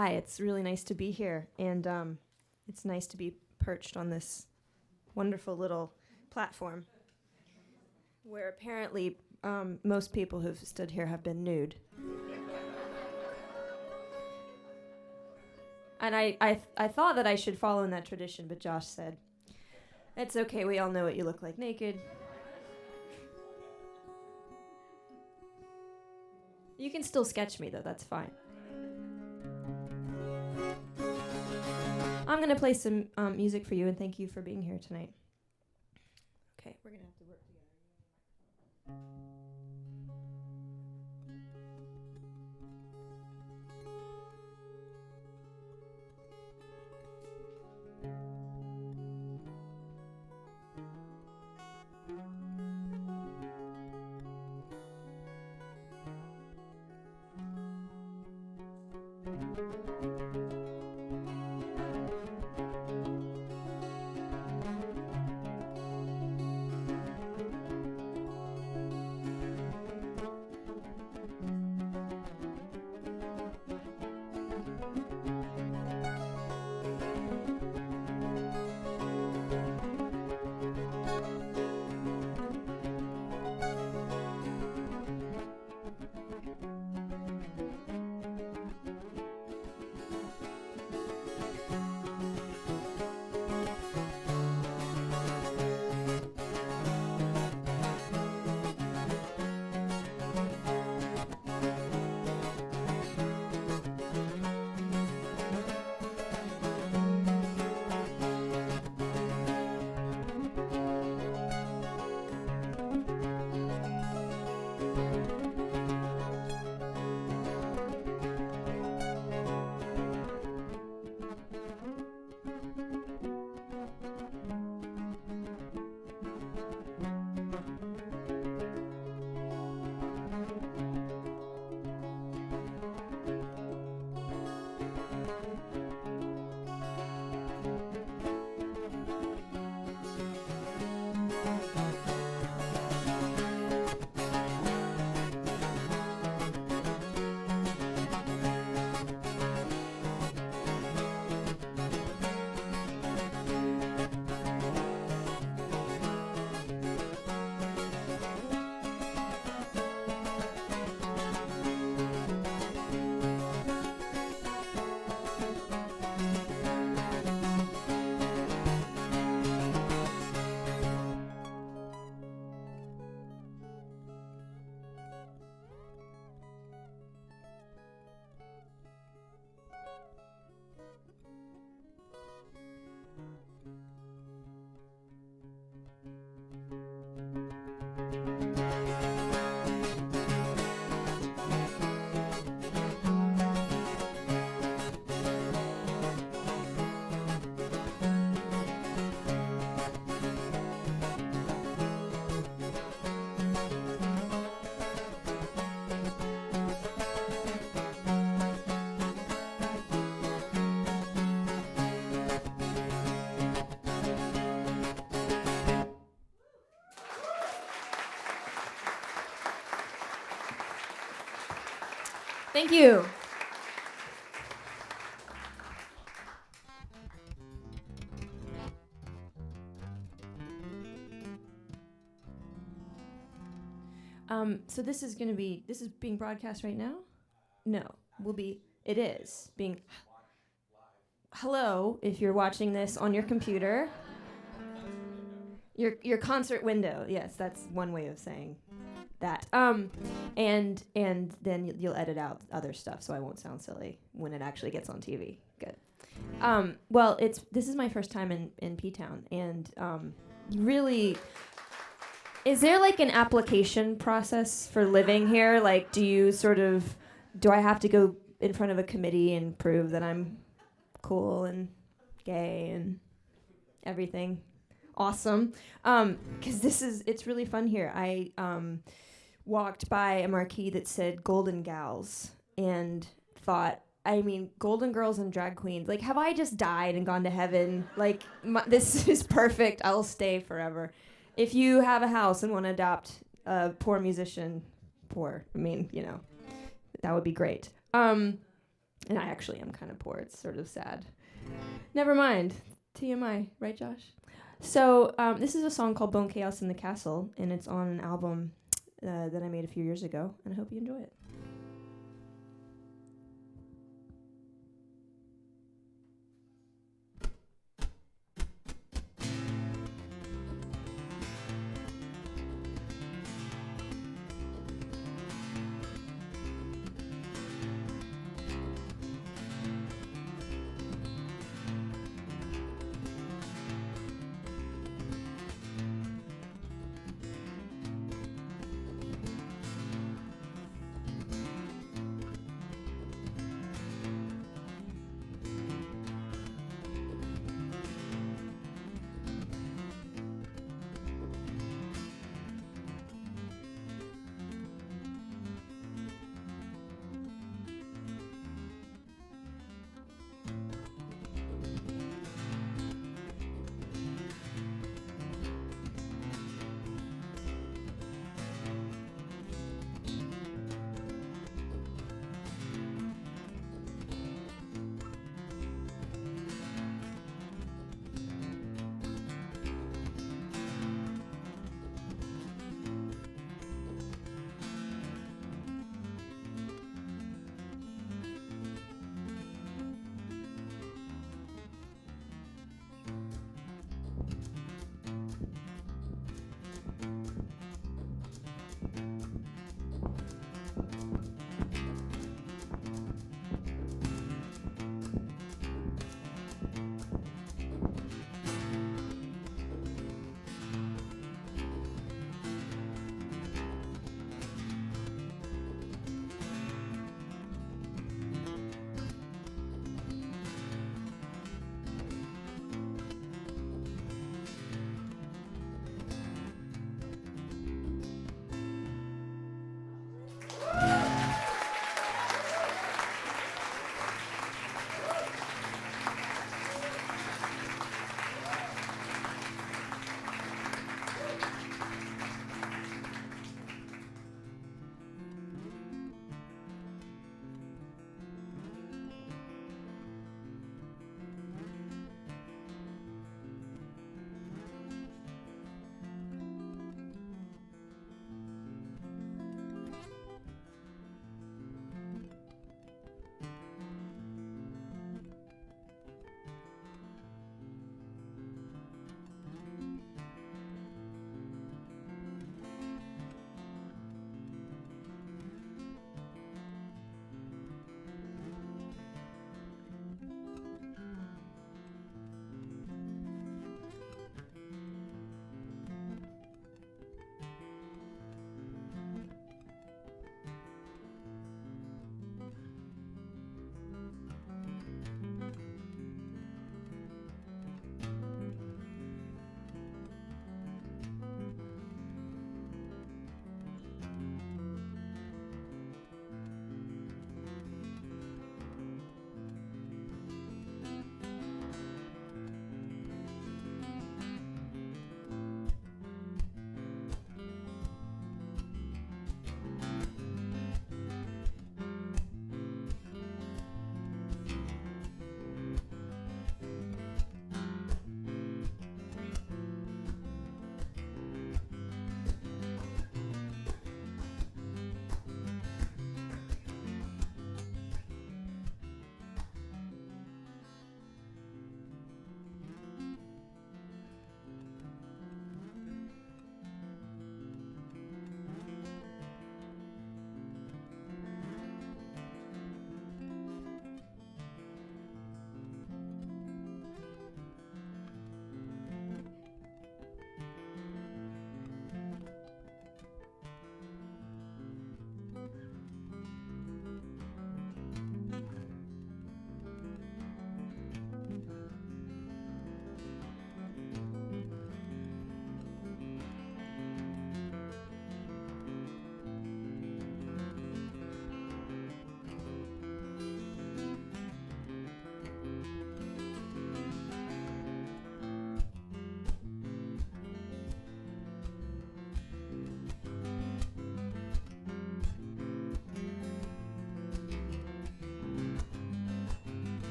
Hi, it's really nice to be here, and it's nice to be perched on this wonderful little platform where apparently most people who've stood here have been nude. And I thought that I should follow in that tradition, but Josh said, it's okay, we all know what you look like naked. You can still sketch me, though, that's fine. I'm going to play some music for you, and thank you for being here tonight. Okay, we're going to have to work together. Thank you. So this is being broadcast right now? No, it is being, hello, if you're watching this on your computer. Your concert window, yes, that's one way of saying that. And then you'll edit out other stuff, so I won't sound silly when it actually gets on TV. Good. Well, this is my first time in P-Town, and really, is there like an application process for living here? Like, do I have to go in front of a committee and prove that I'm cool and gay and everything? Awesome. 'Cause it's really fun here. I walked by a marquee that said Golden Gals and thought, I mean, Golden Girls and drag queens. Like, have I just died and gone to heaven? Like, this is perfect. I'll stay forever. If you have a house and want to adopt a poor musician, that would be great. And I actually am kind of poor. It's sort of sad. Never mind. TMI, right, Josh? So this is a song called Bone Chaos in the Castle, and it's on an album that I made a few years ago, and I hope you enjoy it.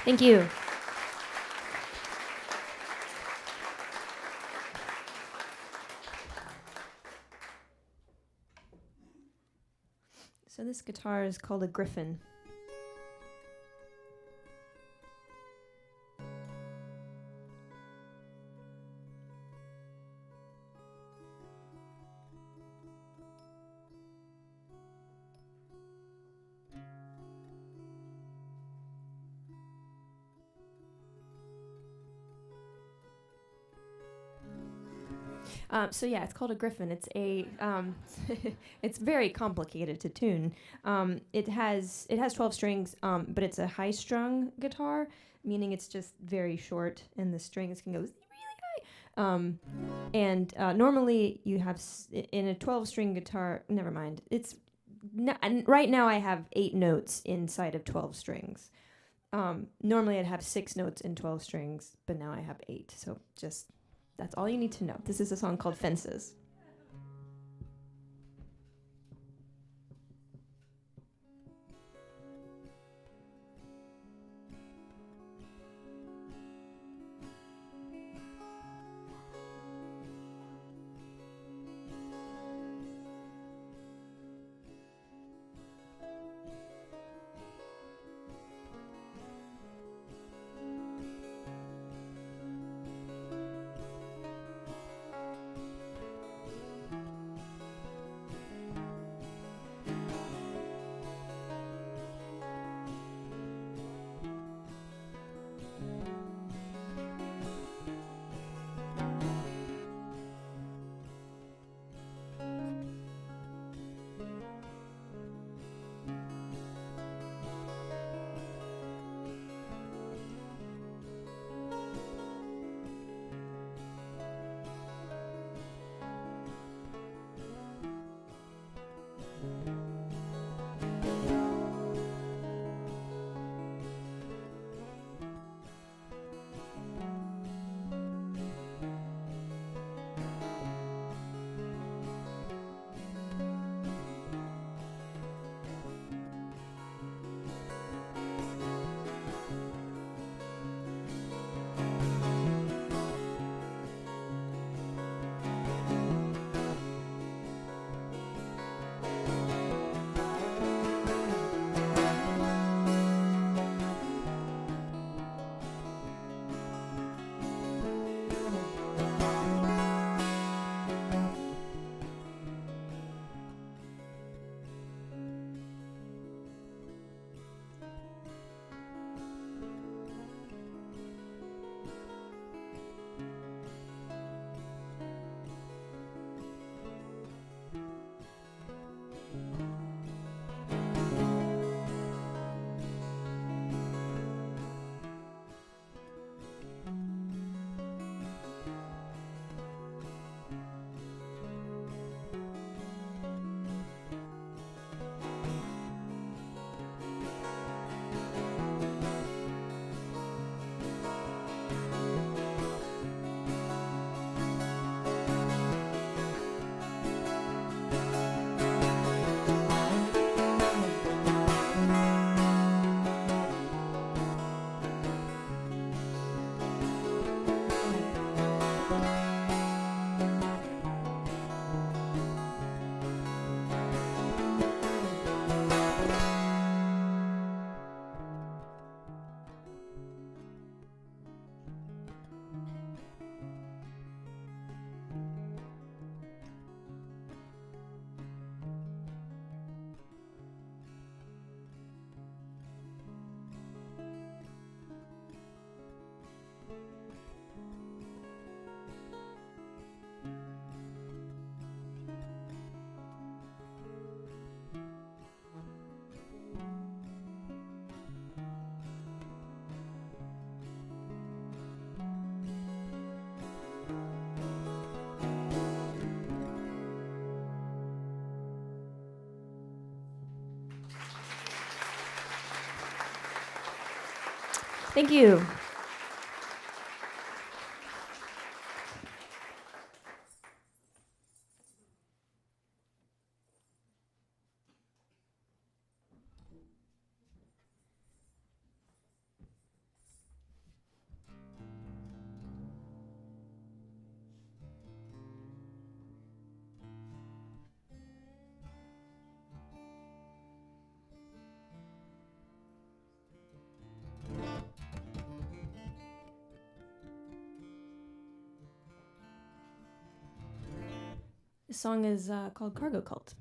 Thank you. So this guitar is called a Griffin. So yeah, it's called a Griffin. It's a it's very complicated to tune. It has 12 strings, but it's a high strung guitar, meaning it's just very short, and the strings can go really high. And normally you have in a 12 string guitar. Never mind. Right now I have 8 notes inside of 12 strings. Normally I'd have 6 notes in 12 strings, but now I have 8. So just that's all you need to know. This is a song called Fences. Thank you. This song is called Cargo Cult.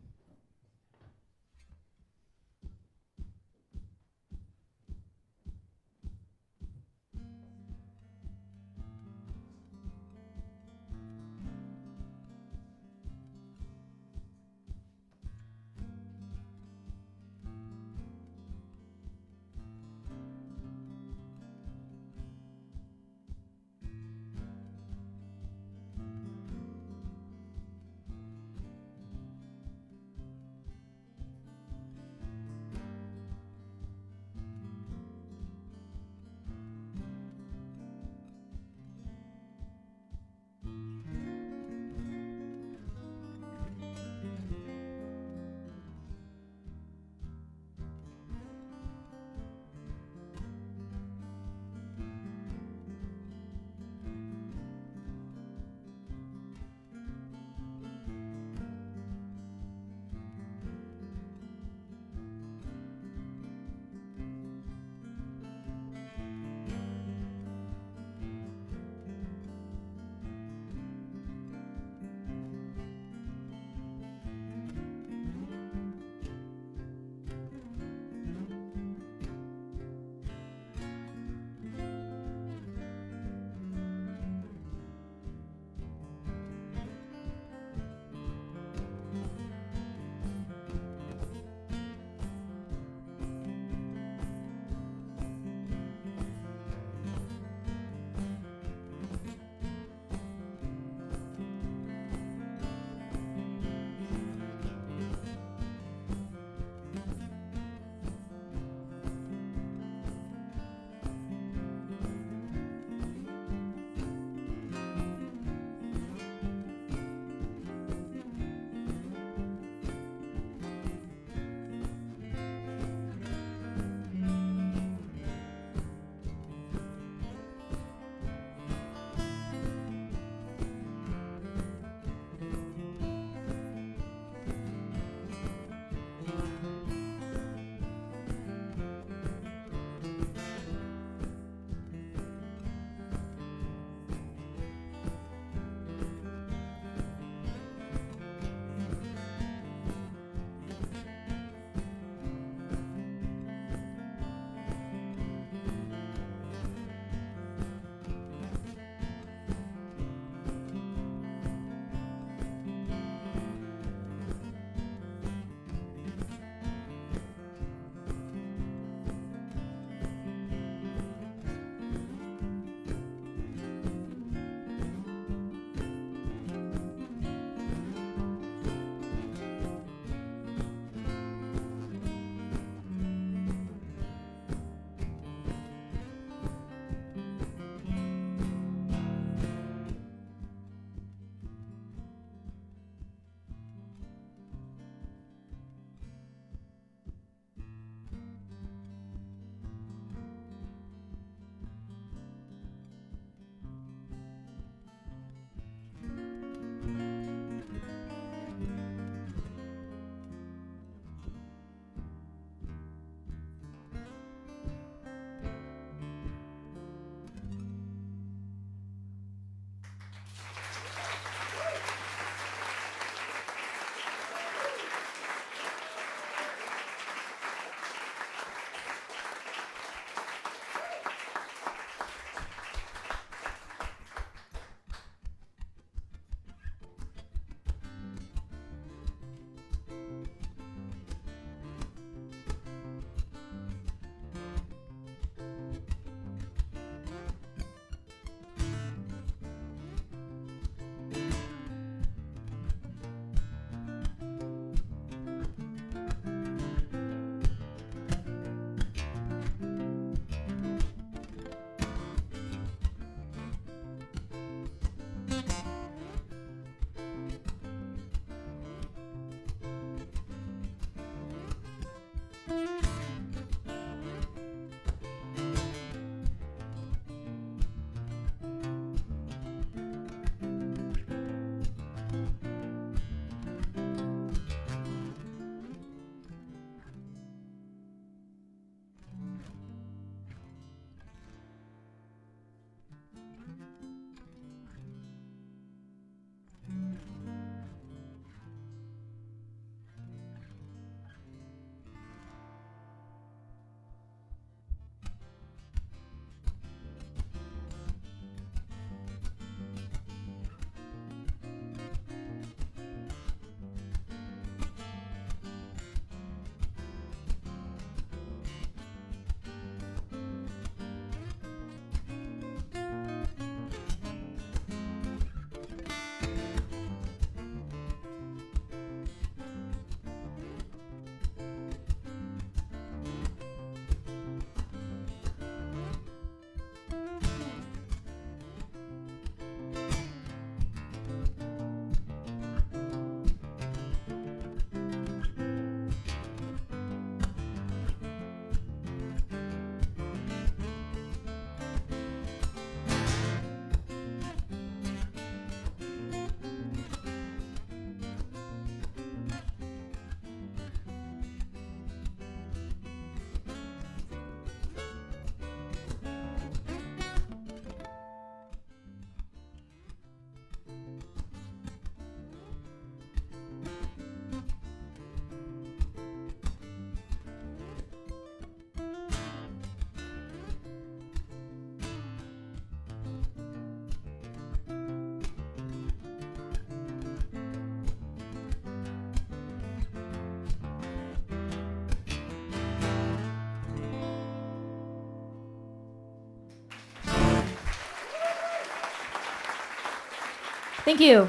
Thank you.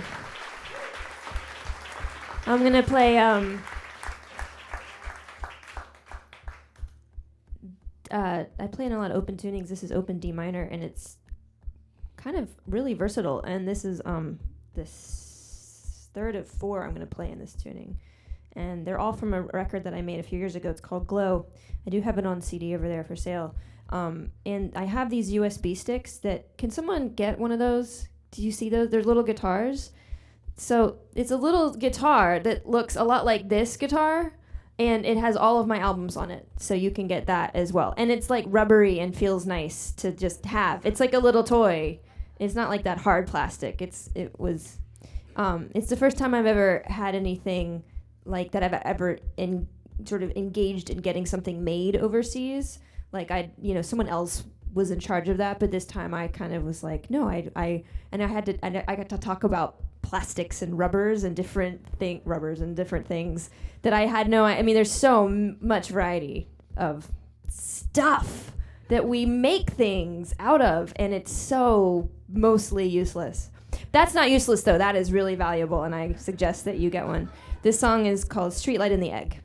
I'm gonna play. I play in a lot of open tunings. This is open D minor, and it's kind of really versatile. And this is this third of four I'm gonna play in this tuning, and they're all from a record that I made a few years ago. It's called Glow. I do have it on CD over there for sale. And I have these USB sticks that, can someone get one of those? Do you see those? They're little guitars. So it's a little guitar that looks a lot like this guitar, and it has all of my albums on it. So you can get that as well. And it's like rubbery and feels nice to just have. It's like a little toy. It's not like that hard plastic. It's the first time I've ever had anything like that I've ever sort of engaged in getting something made overseas. Like someone else was in charge of that, but this time I kind of was like, no, I got to talk about plastics and rubbers and different things that I had there's so much variety of stuff that we make things out of, and it's so mostly useless. That's not useless though. That is really valuable, and I suggest that you get one. This song is called Streetlight in the Egg.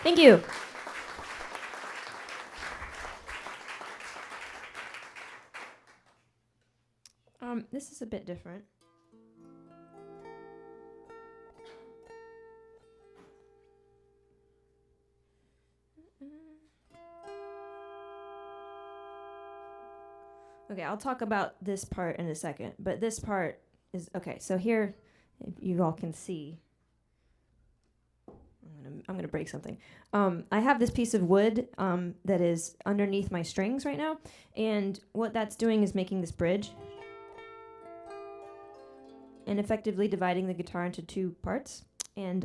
Thank you. This is a bit different. Okay, I'll talk about this part in a second, but this part is okay. So here, if you all can see, I'm gonna break something. I have this piece of wood that is underneath my strings right now, and what that's doing is making this bridge and effectively dividing the guitar into two parts. And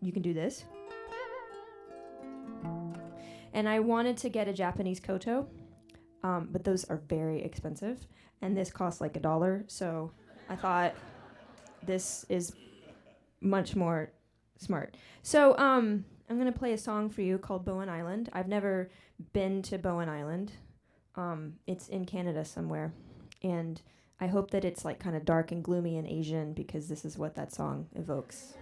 you can do this. And I wanted to get a Japanese koto, but those are very expensive, and this costs like $1. So I thought this is much more smart. So I'm gonna play a song for you called Bowen Island. I've never been to Bowen Island. It's in Canada somewhere, and I hope that it's like kind of dark and gloomy and Asian because this is what that song evokes.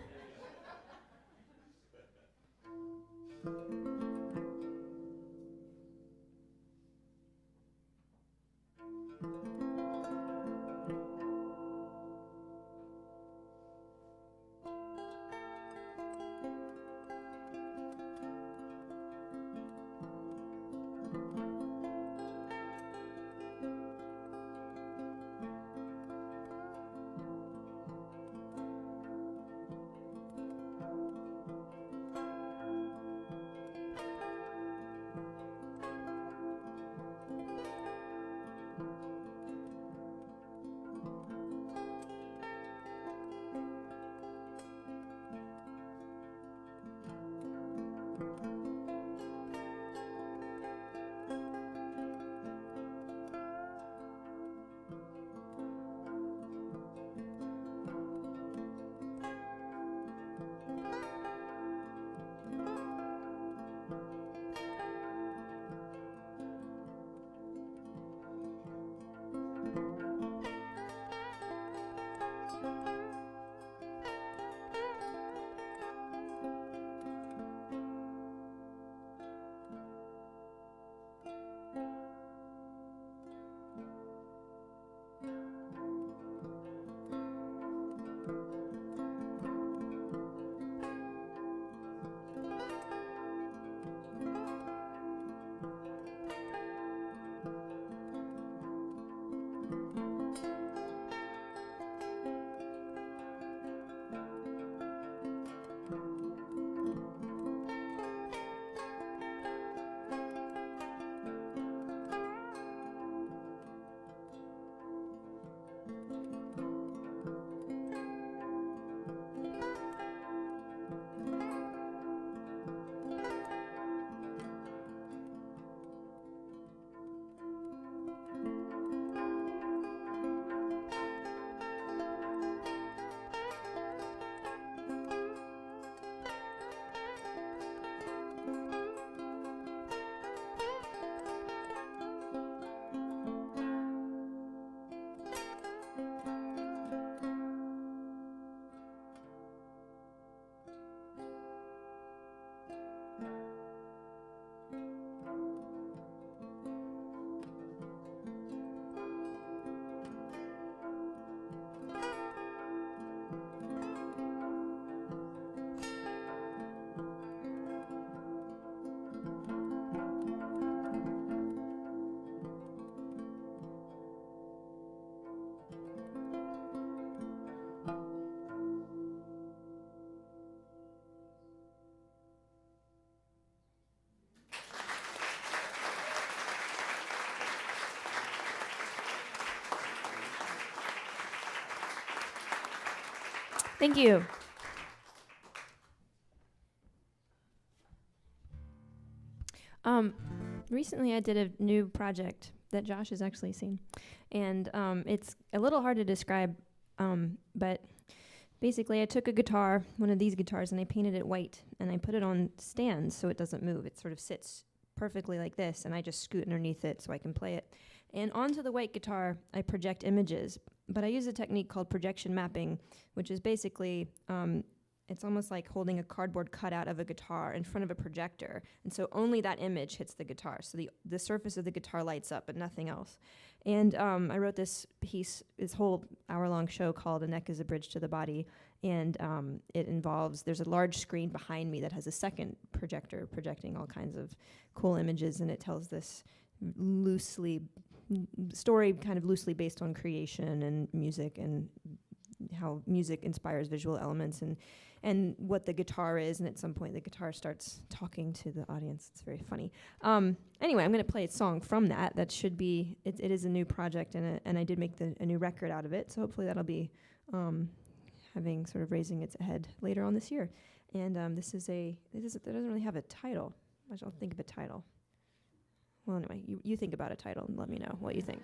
Thank you. Recently I did a new project that Josh has actually seen, and it's a little hard to describe, but basically I took a guitar, one of these guitars, and I painted it white, and I put it on stands so it doesn't move. It sort of sits perfectly like this, and I just scoot underneath it so I can play it. And onto the white guitar, I project images, but I use a technique called projection mapping, which is basically it's almost like holding a cardboard cutout of a guitar in front of a projector, and so only that image hits the guitar. So the surface of the guitar lights up, but nothing else. And I wrote this piece, this whole hour-long show called "A Neck Is a Bridge to the Body," and it involves, there's a large screen behind me that has a second projector projecting all kinds of cool images, and it tells this story kind of loosely based on creation and music and how music inspires visual elements and what the guitar is, and at some point the guitar starts talking to the audience. It's very funny. Anyway, I'm going to play a song from that. That should be, it is a new project, and I did make a new record out of it, so hopefully that'll be raising its head later on this year. And this doesn't really have a title. I'll think of a title. Well, anyway, you think about a title and let me know what you think.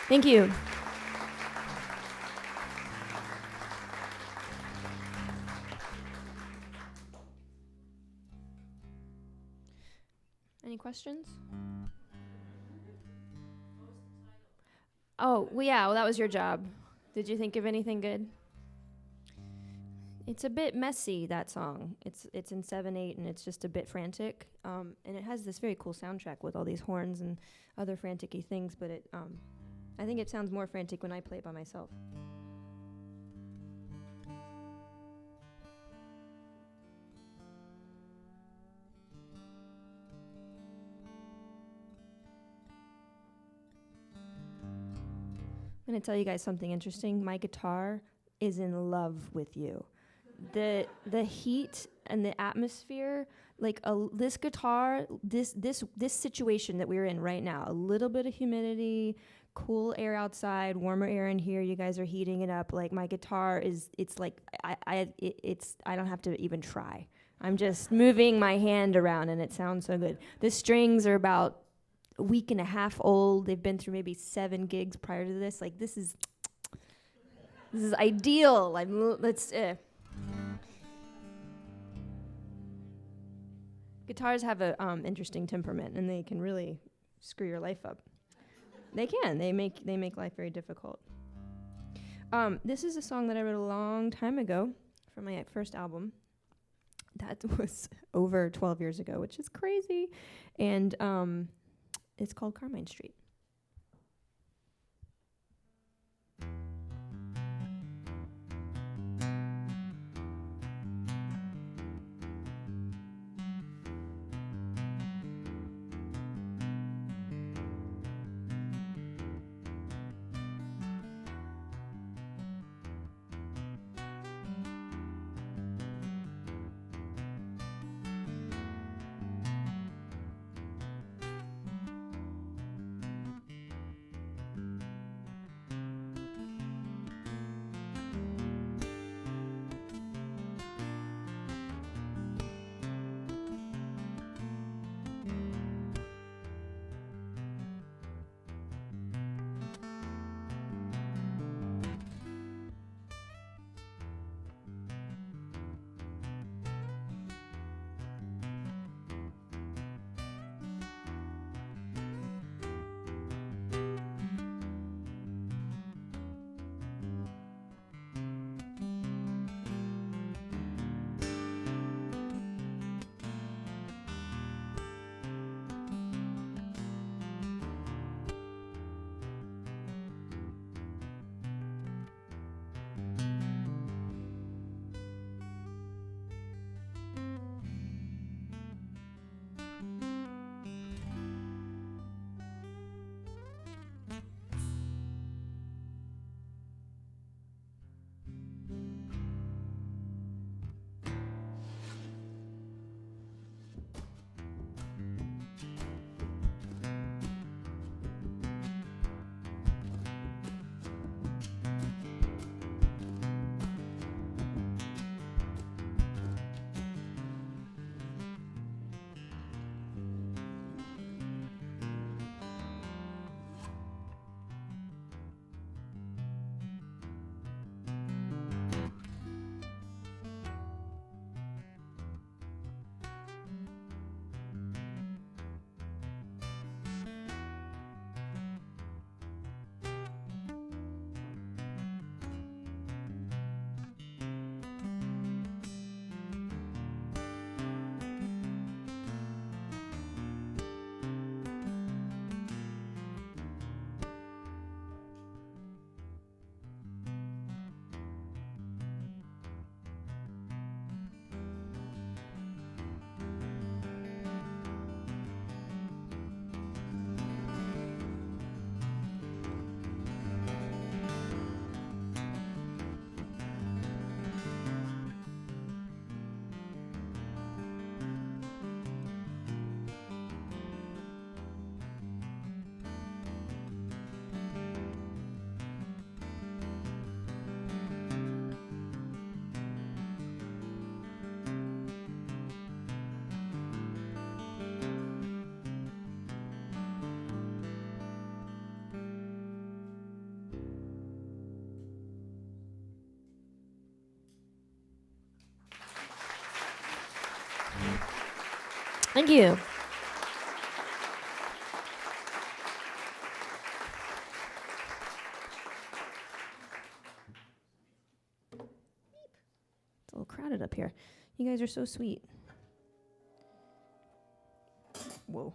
Thank you. Any questions? Oh, well, yeah, well, that was your job. Did you think of anything good? It's a bit messy, that song. It's in 7/8 and it's just a bit frantic. And it has this very cool soundtrack with all these horns and other frantic-y things, but I think it sounds more frantic when I play it by myself. I'm going to tell you guys something interesting. My guitar is in love with you. The heat and the atmosphere, like this guitar, this situation that we're in right now, a little bit of humidity, cool air outside, warmer air in here. You guys are heating it up. Like my guitar it's like I don't have to even try. I'm just moving my hand around and it sounds so good. The strings are about a week and a half old. They've been through maybe 7 gigs prior to this. Like this is ideal. Guitars have a interesting temperament, and they can really screw your life up. They can. They make life very difficult. This is a song that I wrote a long time ago from my first album. That was over 12 years ago, which is crazy. And it's called Carmine Street. Thank you. It's a little got it up here. You guys are so sweet. Whoa.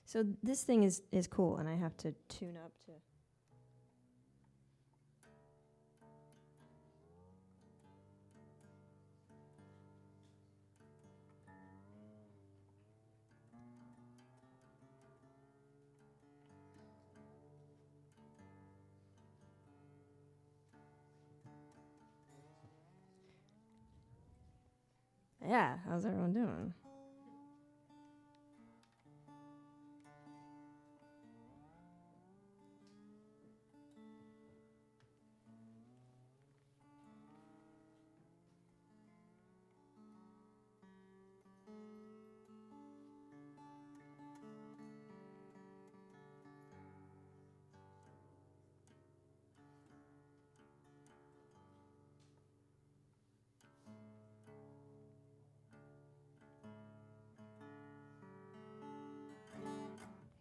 So this thing is cool, and I have to tune up to. Yeah, how's everyone doing?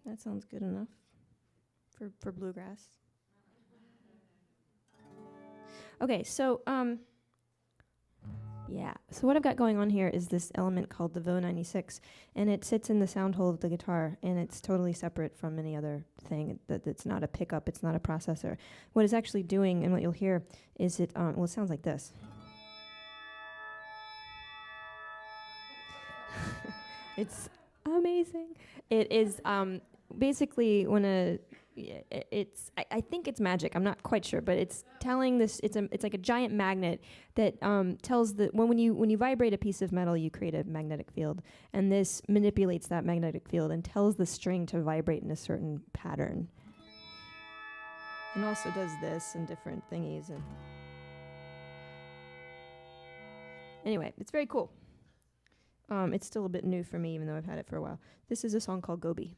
That sounds good enough for bluegrass. Okay, so yeah. So what I've got going on here is this element called the VO 96, and it sits in the sound hole of the guitar, and it's totally separate from any other thing. It's not a pickup, it's not a processor. What it's actually doing, and what you'll hear, is it sounds like this. It's amazing. It is basically when I think it's magic. I'm not quite sure, but it's telling this. It's like a giant magnet that tells that when you vibrate a piece of metal, you create a magnetic field, and this manipulates that magnetic field and tells the string to vibrate in a certain pattern. And also does this and different thingies. And anyway, it's very cool. It's still a bit new for me, even though I've had it for a while. This is a song called Gobi.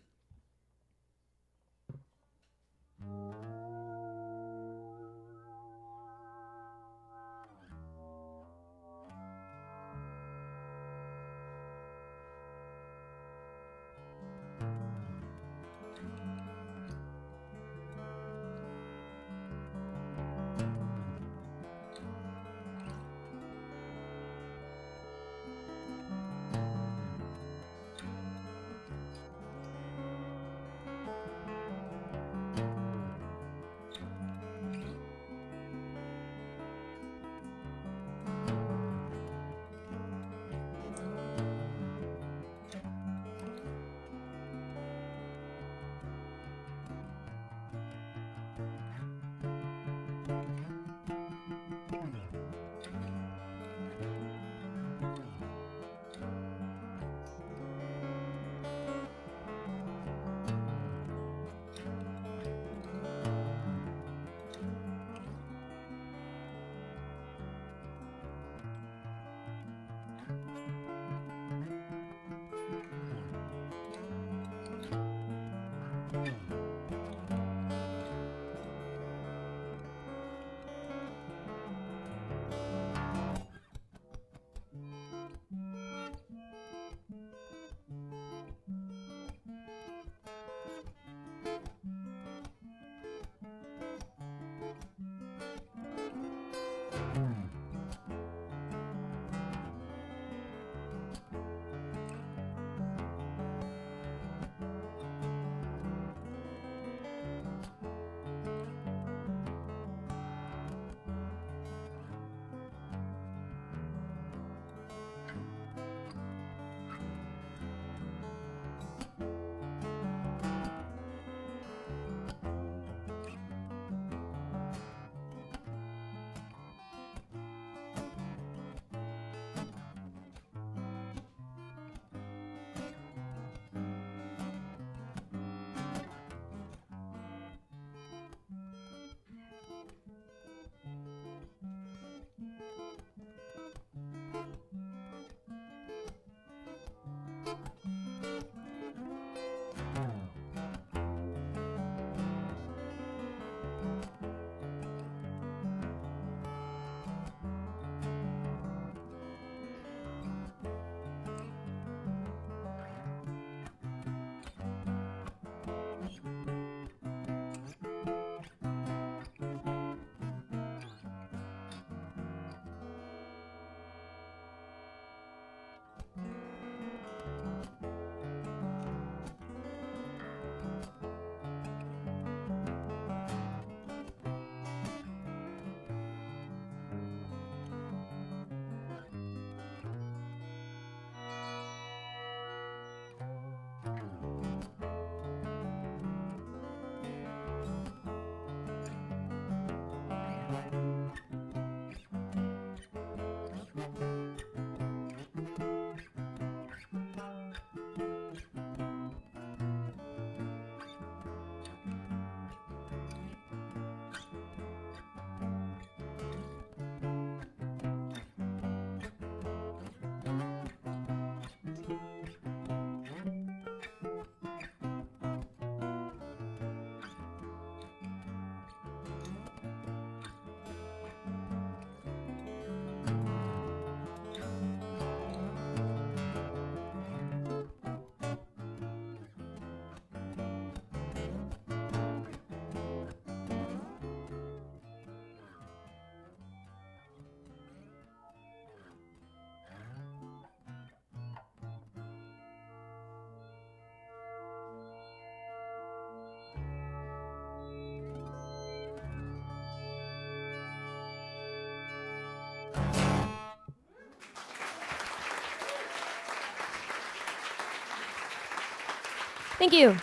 Thank you.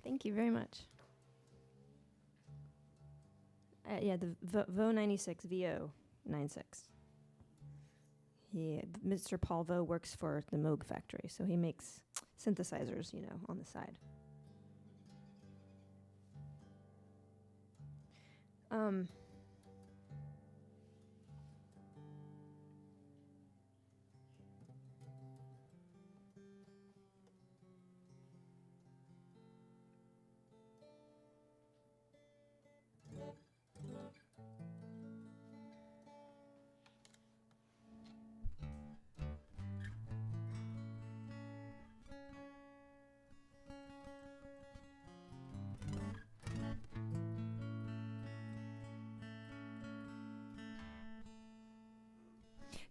Thank you very much. Yeah, the VO 96, VO 96. Mr. Paul Vo works for the Moog factory, so he makes synthesizers, on the side.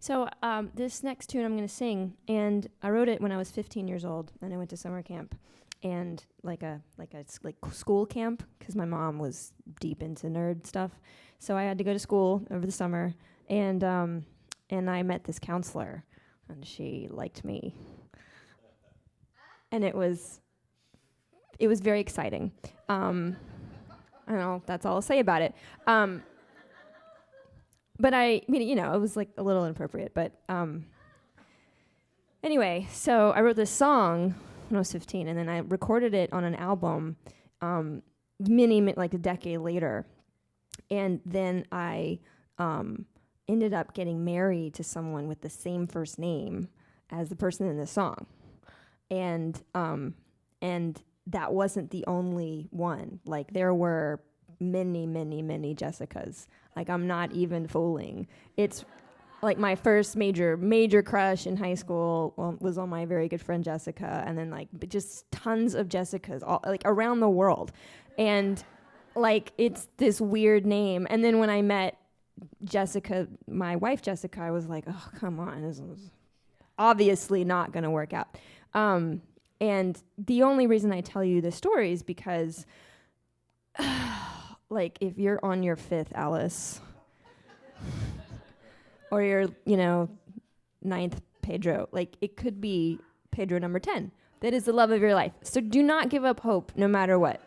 So this next tune I'm going to sing, and I wrote it when I was 15 years old, and I went to summer camp, and like school camp, because my mom was deep into nerd stuff. So I had to go to school over the summer, and I met this counselor, and she liked me, and it was very exciting. I don't know. That's all I'll say about it. But it was like a little inappropriate. But anyway, so I wrote this song when I was 15, and then I recorded it on an album like a decade later. And then I ended up getting married to someone with the same first name as the person in the song. And that wasn't the only one. Like, there were many, many, many Jessicas. Like, I'm not even fooling. It's like my first major crush in high school was on my very good friend Jessica, and then like just tons of Jessicas all like around the world. And like, it's this weird name. And then when I met Jessica, my wife Jessica, I was like, oh, come on, this is obviously not going to work out. And the only reason I tell you this story is because like, if you're on your 5th Alice or your, 9th Pedro, like, it could be Pedro number 10. That is the love of your life. So do not give up hope no matter what.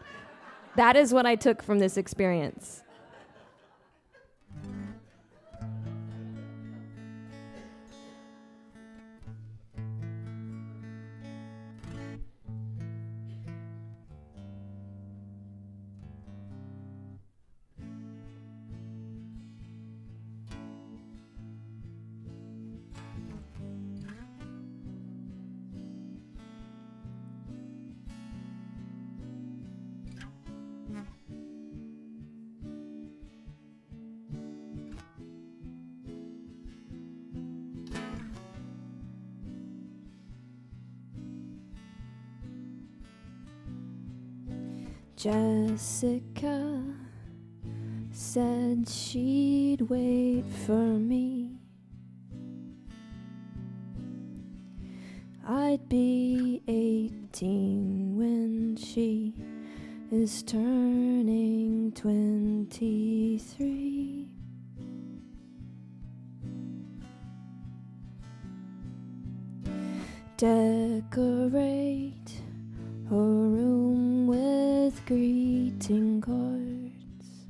That is what I took from this experience. Jessica said she'd wait for me. I'd be 18 when she is turning 23. Decorate her room with greeting cards.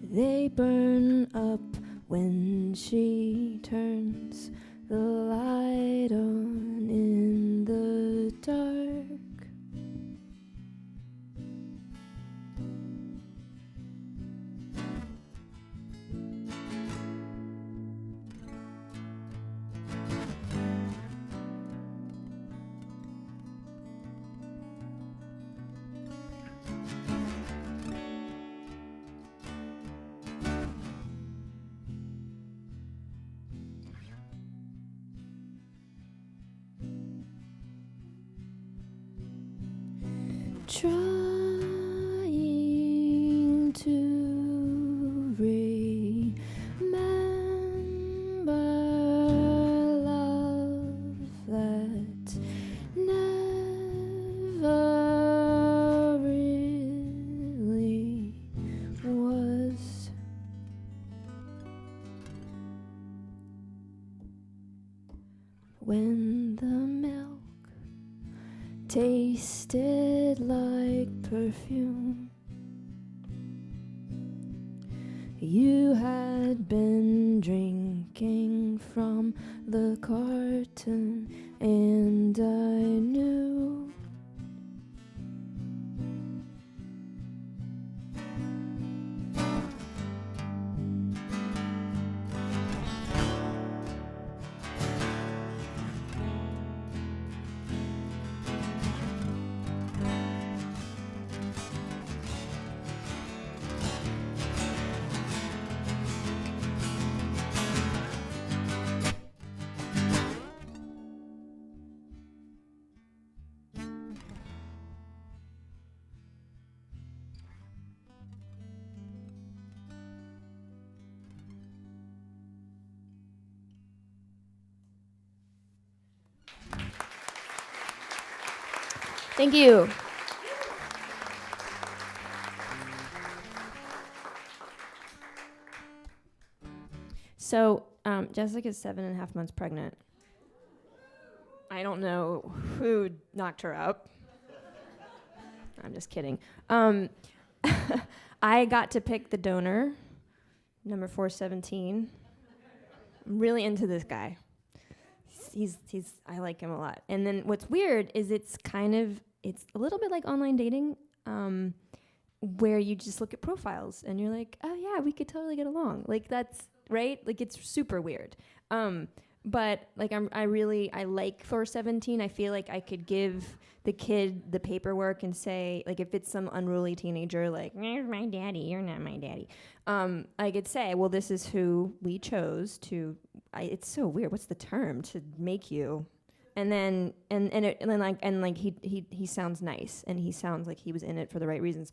They burn up when she turns the light on in the dark. Trying to remember love that never really was. when the milk tasted like perfume. You had been drinking from the carton, and I knew. Thank you. So, Jessica's 7.5 months pregnant. I don't know who knocked her up. I'm just kidding. I got to pick the donor, number 417. I'm really into this guy. He's I like him a lot. And then what's weird is it's a little bit like online dating, where you just look at profiles and you're like, oh yeah, we could totally get along. Like that's right. Like it's super weird. But like I like 417. I feel like I could give the kid the paperwork and say, like, if it's some unruly teenager, like, "Where's my daddy? You're not my daddy." I could say, well, this is who we chose to. It's so weird. What's the term to make you? And then he sounds nice, and he sounds like he was in it for the right reasons.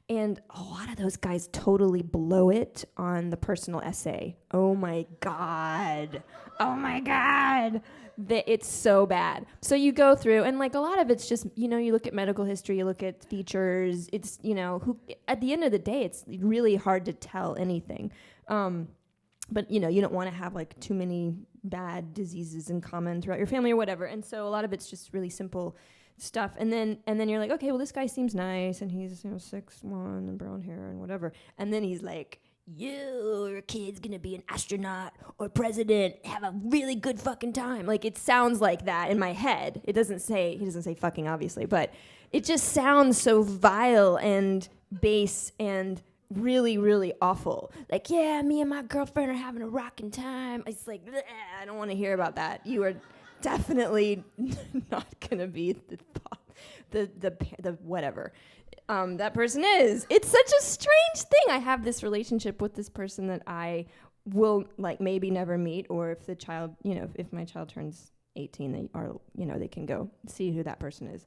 And a lot of those guys totally blow it on the personal essay. Oh my God. It's so bad. So you go through, and like a lot of it's just, you look at medical history, you look at features. It's, at the end of the day, it's really hard to tell anything. But, you don't want to have like too many bad diseases in common throughout your family or whatever. And so a lot of it's just really simple stuff, and then you're like, okay, well, this guy seems nice, and he's 6'1" and brown hair and whatever, and then he's like, your kid's gonna be an astronaut or president, have a really good fucking time. Like, it sounds like that in my head. He doesn't say fucking, obviously, but it just sounds so vile and base and really, really awful. Like, yeah, me and my girlfriend are having a rocking time. It's like, I don't want to hear about that. You are definitely not gonna be the whatever that person is. It's such a strange thing. I have this relationship with this person that I will like maybe never meet, or if the child, if my child turns 18, they can go see who that person is.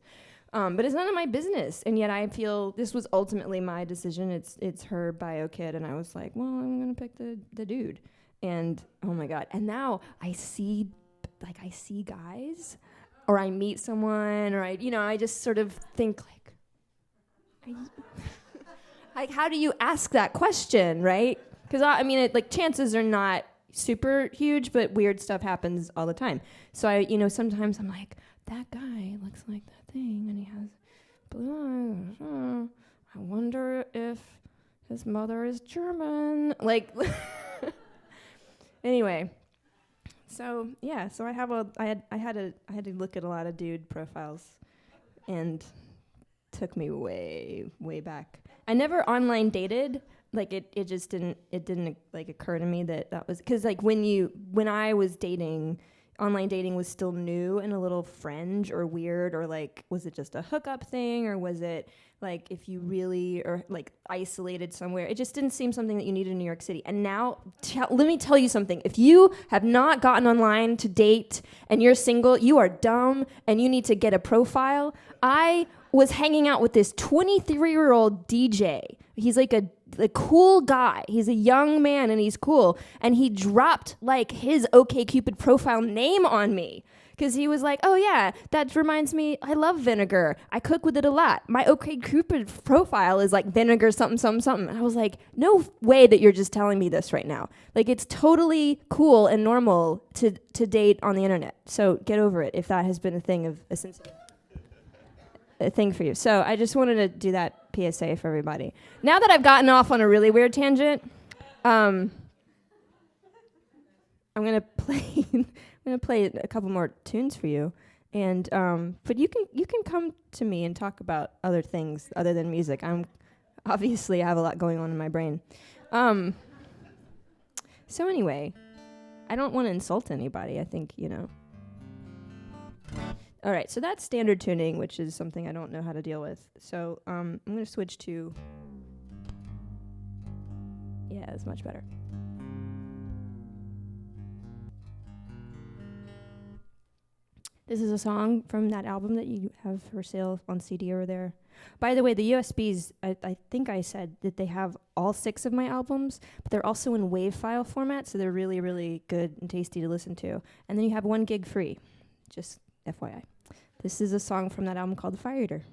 But it's none of my business, and yet I feel this was ultimately my decision. It's her bio kid, and I was like, well, I'm gonna pick the dude, and oh my God, and now I see guys, or I meet someone, or I just sort of think like, how do you ask that question, right? Because chances are not super huge, but weird stuff happens all the time. So sometimes I'm like, that guy looks like that thing, and he has blue eyes. I wonder if his mother is German. Like, anyway. So yeah, I had to look at a lot of dude profiles, and took me way, way back. I never online dated. Like it didn't like occur to me that was, because like when I was dating, online dating was still new and a little fringe or weird, or like, was it just a hookup thing, or was it like if you really are like isolated somewhere? It just didn't seem something that you needed in New York City. And now, let me tell you something. If you have not gotten online to date and you're single, you are dumb and you need to get a profile. I was hanging out with this 23-year-old DJ. He's like a the cool guy. He's a young man and he's cool. And he dropped like his OkCupid profile name on me. Because he was like, oh yeah, that reminds me, I love vinegar. I cook with it a lot. My OkCupid profile is like vinegar something, something, something. And I was like, no way that you're just telling me this right now. Like, it's totally cool and normal to date on the internet. So get over it if that has been a thing of a thing for you. So I just wanted to do that PSA for everybody. Now that I've gotten off on a really weird tangent, I'm gonna play. I'm gonna play a couple more tunes for you, and but you can come to me and talk about other things other than music. I have a lot going on in my brain. So anyway, I don't want to insult anybody. I think All right, so that's standard tuning, which is something I don't know how to deal with. So I'm gonna switch to. Yeah, it's much better. This is a song from that album that you have for sale on CD over there. By the way, the USBs, I think I said that they have all 6 of my albums, but they're also in WAV file format, so they're really, really good and tasty to listen to. And then you have 1 gig free, just FYI. This is a song from that album called The Fire Eater.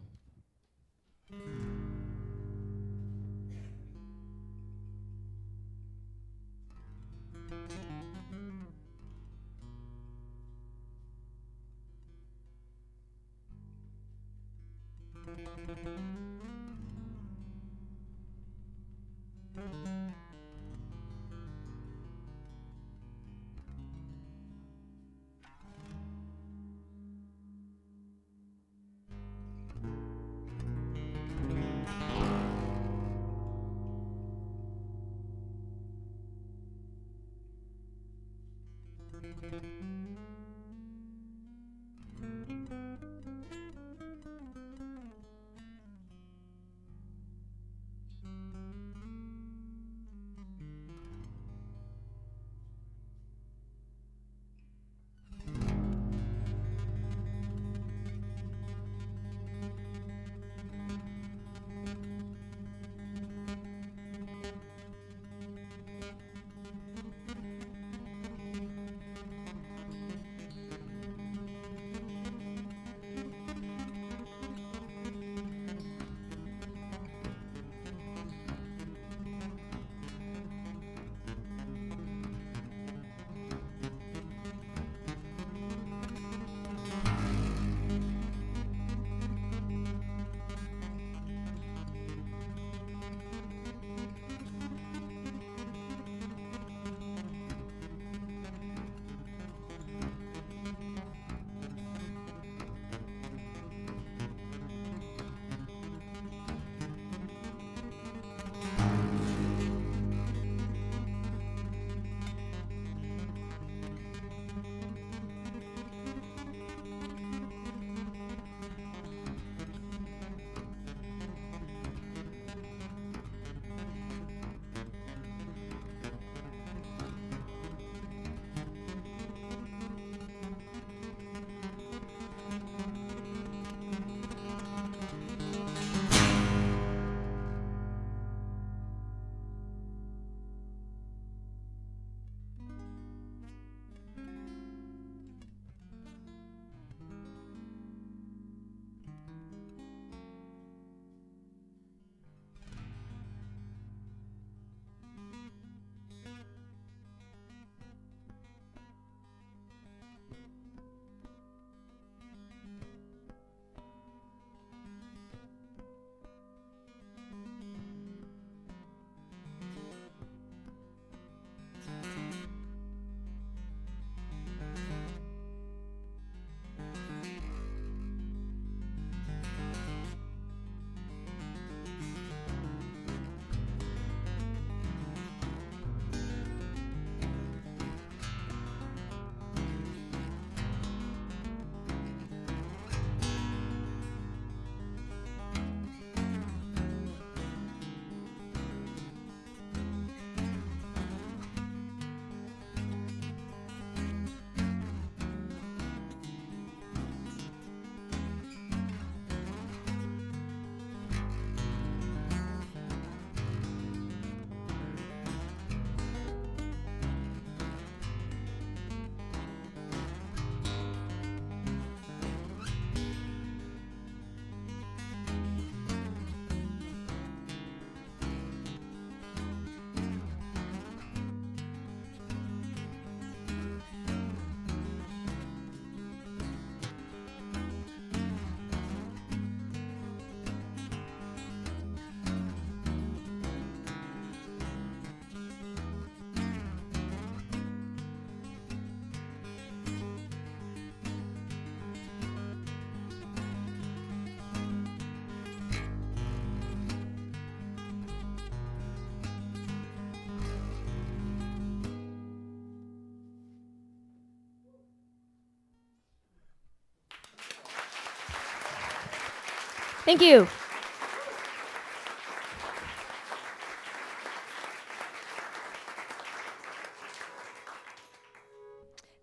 Thank you.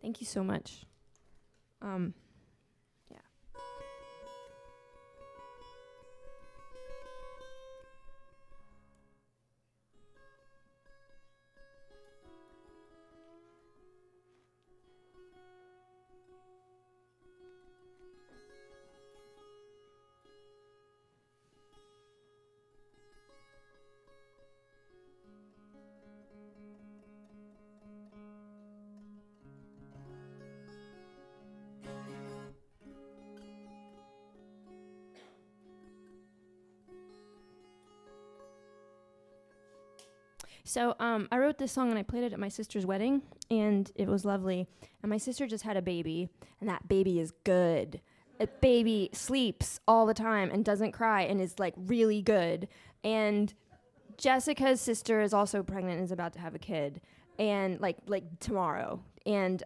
Thank you so much. Yeah. So I wrote this song and I played it at my sister's wedding, and it was lovely. And my sister just had a baby, and that baby is good. A baby sleeps all the time and doesn't cry and is like really good. And Jessica's sister is also pregnant and is about to have a kid, and like tomorrow. And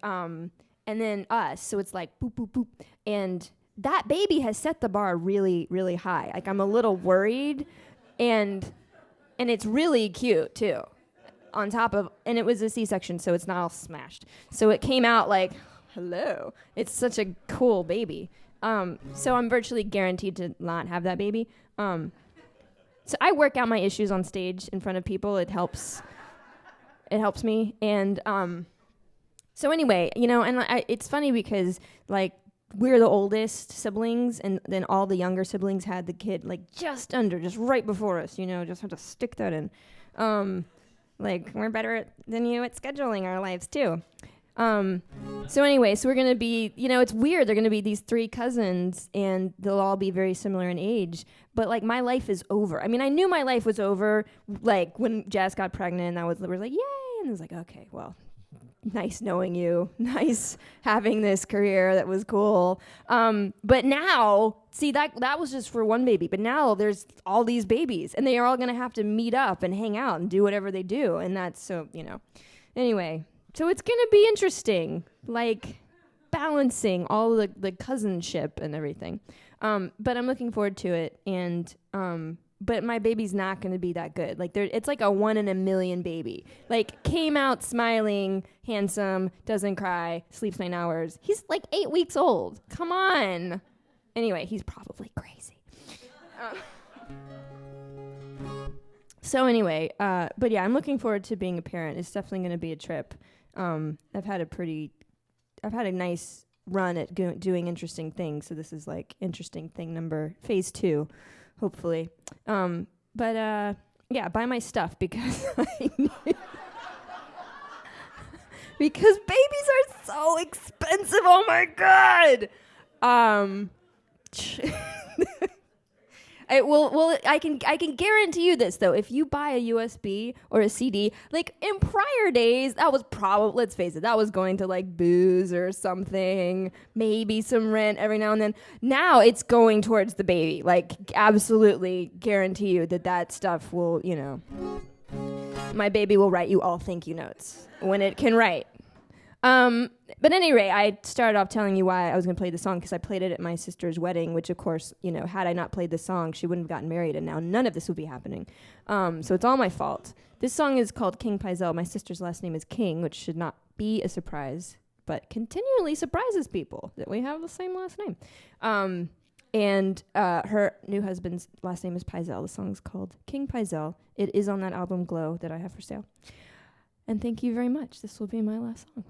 then us, so it's like boop boop boop. And that baby has set the bar really, really high. Like I'm a little worried, and it's really cute too. On top of, and it was a C-section, so it's not all smashed. So it came out like, hello. It's such a cool baby. So I'm virtually guaranteed to not have that baby. So I work out my issues on stage in front of people. It helps me. And so anyway, and it's funny because like we're the oldest siblings, and then all the younger siblings had the kid like just right before us, just had to stick that in. Like we're better than you at scheduling our lives too. So anyway, so we're going to be, it's weird. They're going to be these 3 cousins, and they'll all be very similar in age. But like my life is over. I mean, I knew my life was over like when Jess got pregnant, and we're like, yay. And it was like, okay, well, nice knowing you. Nice having this career that was cool. But now, see, that was just for one baby. But now there's all these babies, and they are all going to have to meet up and hang out and do whatever they do. And that's so, Anyway, so it's going to be interesting, like balancing all the cousinship and everything. But I'm looking forward to it. And but my baby's not going to be that good. Like it's like a 1 in a million baby. Like came out smiling, handsome, doesn't cry, sleeps 9 hours. He's like 8 weeks old. Come on. Anyway, he's probably crazy. So anyway, but yeah, I'm looking forward to being a parent. It's definitely going to be a trip. I've had a nice run at doing interesting things. So this is like interesting thing phase 2. Hopefully. But buy my stuff because because babies are so expensive. Oh my God. I can guarantee you this though. If you buy a USB or a CD, like in prior days, that was probably, let's face it, that was going to like booze or something, maybe some rent every now and then. Now it's going towards the baby. Like absolutely guarantee you that stuff will, my baby will write you all thank you notes when it can write. But anyway, I started off telling you why I was going to play the song because I played it at my sister's wedding, which of course, had I not played the song, she wouldn't have gotten married, and now none of this would be happening. So it's all my fault. This song is called King Paizel. My sister's last name is King, which should not be a surprise, but continually surprises people that we have the same last name. And her new husband's last name is Paizel. The song's called King Paizel. It is on that album Glow that I have for sale. And thank you very much. This will be my last song.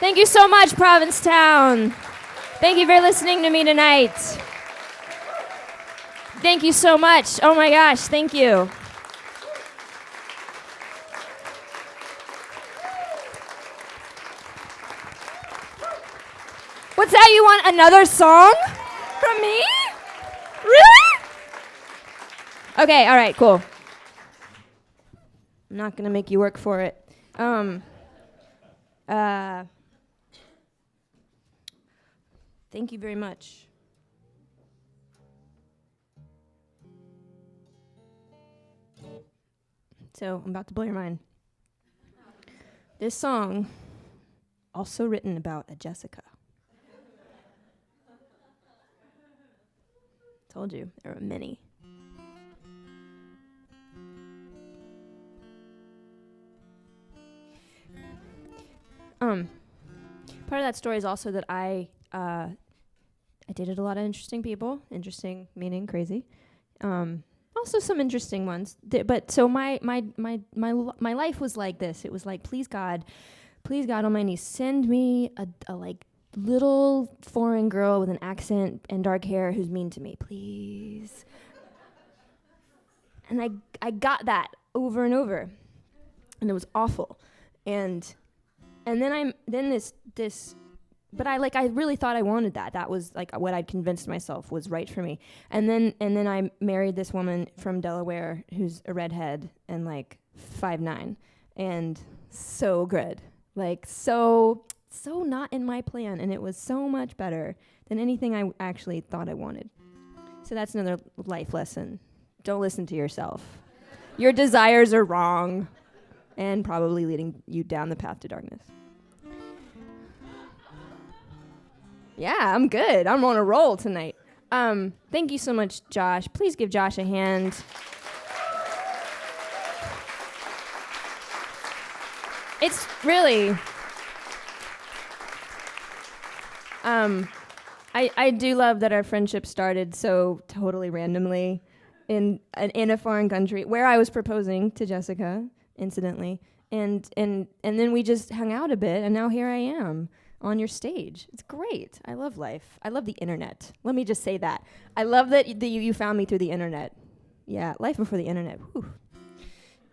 Thank you so much, Provincetown. Thank you for listening to me tonight. Thank you so much. Oh my gosh, thank you. What's that? You want another song from me? Really? Okay, all right, cool. I'm not going to make you work for it. Thank you very much. So, I'm about to blow your mind. This song, also written about a Jessica. Told you, there were many. Part of that story is also that I dated a lot of interesting people. Interesting meaning crazy. Also some interesting ones. But so my life was like this. It was like, please God on my knees, send me a like little foreign girl with an accent and dark hair who's mean to me, please. And I got that over and over, and it was awful. And then but I really thought I wanted that. That was like what I'd convinced myself was right for me. And then I married this woman from Delaware who's a redhead and like 5'9", and so good, like so not in my plan, and it was so much better than anything I actually thought I wanted. So that's another life lesson. Don't listen to yourself. Your desires are wrong and probably leading you down the path to darkness. Yeah, I'm good. I'm on a roll tonight. Thank you so much, Josh. Please give Josh a hand. It's really... I do love that our friendship started so totally randomly in a foreign country where I was proposing to Jessica, incidentally, and then we just hung out a bit, and now here I am on your stage. It's great. I love life. I love the internet. Let me just say that. I love that you found me through the internet. Yeah, life before the internet. Whew.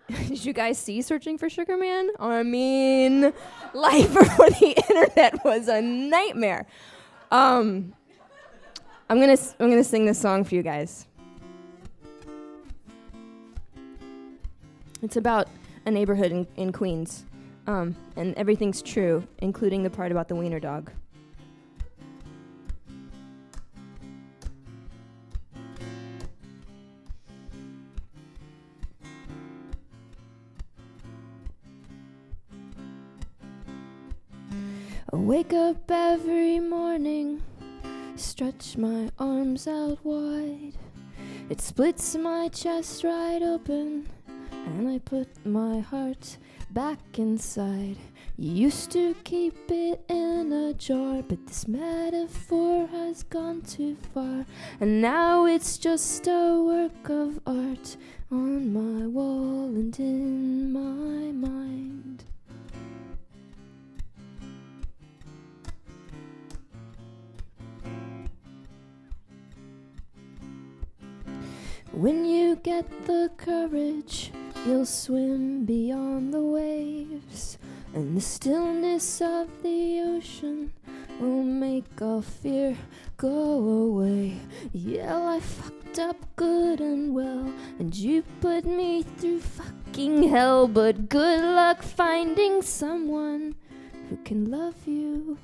Did you guys see Searching for Sugar Man? I mean, life before the internet was a nightmare. I'm gonna sing this song for you guys. It's about a neighborhood in Queens, and everything's true, including the part about the wiener dog. I wake up every morning, stretch my arms out wide, It splits my chest right open, and I put my heart back inside. You used to keep it in a jar, but this metaphor has gone too far, and now it's just a work of art on my wall and in my mind. When you get the courage, you'll swim beyond the waves, and the stillness of the ocean will make all fear go away. Yeah, I fucked up good and well, and you put me through fucking hell, but good luck finding someone who can love you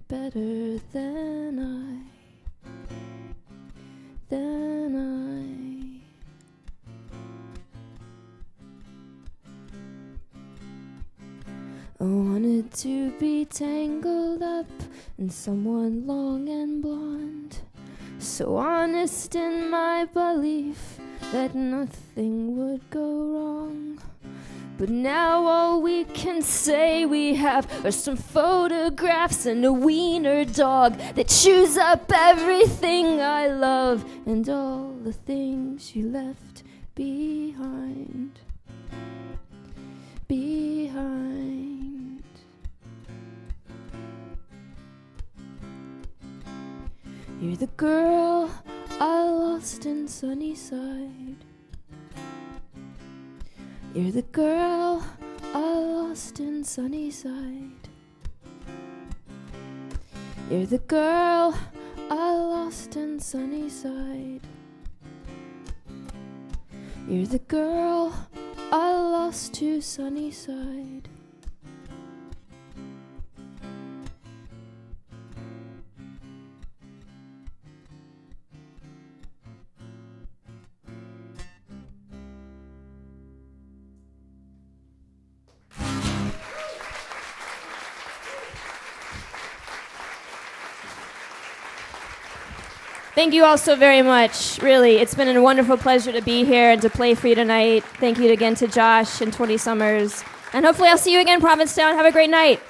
better than I. I wanted to be tangled up in someone long and blonde, so honest in my belief that nothing would go wrong. But now all we can say we have are some photographs and a wiener dog that chews up everything I love and all the things you left behind. You're the girl I lost in Sunnyside. You're the girl I lost in Sunnyside. You're the girl I lost in Sunnyside. You're the girl I lost to Sunnyside. Thank you all so very much. Really, it's been a wonderful pleasure to be here and to play for you tonight. Thank you again to Josh and 20 Summers. And hopefully I'll see you again, Provincetown. Have a great night.